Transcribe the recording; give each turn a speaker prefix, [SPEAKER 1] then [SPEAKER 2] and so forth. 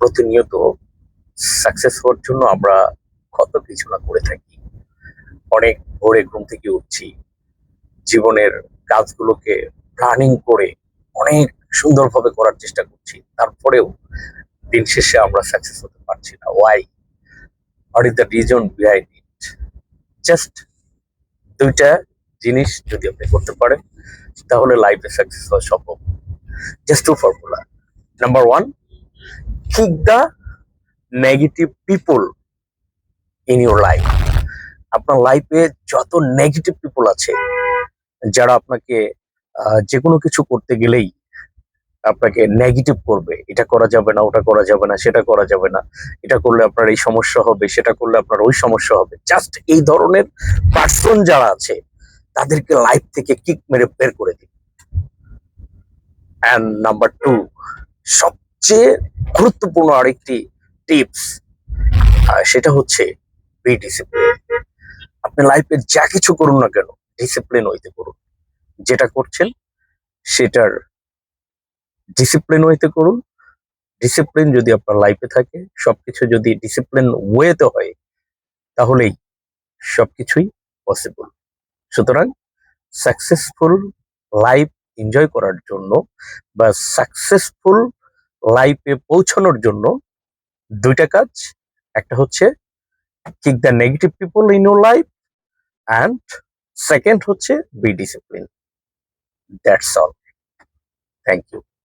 [SPEAKER 1] প্রতিনিয়ত সাকসেস হওয়ার জন্য আমরা কত কিছু না করে থাকি। অনেক ভোরে ঘুম থেকে উঠছি, জীবনের কাজগুলোকে প্ল্যানিং করে অনেক সুন্দরভাবে করার চেষ্টা করছি, তারপরেও দিন শেষে আমরা সাকসেস হতে পারছি না। Why? What is the reason behind it? Just দুইটা জিনিস যদি আপনি করতে পারেন, তাহলে লাইফে সাকসেস হওয়া সম্ভব। Just two formula. Number one, kick the negative people in your life. আপনার লাইফে যত নেগেটিভ পিপল আছে, যারা আপনাকে যে কোনো কিছু করতে গেলেই আপনাকে নেগেটিভ করবে, এটা করা যাবে না, ওটা করা যাবে না, সেটা করা যাবে না, এটা করলে আপনার এই সমস্যা হবে, সেটা করলে আপনার ওই সমস্যা হবে, জাস্ট এই ধরনের পার্সন যারা আছে তাদেরকে লাইফ থেকে কিক মেরে বের করে দিন। অ্যান্ড নাম্বার টু, সবচেয়ে গুরুত্বপূর্ণ আরেকটি টিপস, সেটা হচ্ছে বি ডিসিপ্লিন। আপনি লাইফে যা কিছু করুন না কেন, ডিসিপ্লিন হইতে করুন। যেটা করছেন সেটার ডিসিপ্লিন ওয়েতে করুন। ডিসিপ্লিন যদি আপনার লাইফে থাকে, সবকিছু যদি ডিসিপ্লিন ওয়েতে হয়, তাহলেই সবকিছুই পসিবল। সুতরাং সাকসেসফুল লাইফ এনজয় করার জন্য বা সাকসেসফুল লাইফে পৌঁছানোর জন্য দুইটা কাজ। একটা হচ্ছে kick the negative people in your life, and second হচ্ছে be discipline. That's all. Thank you.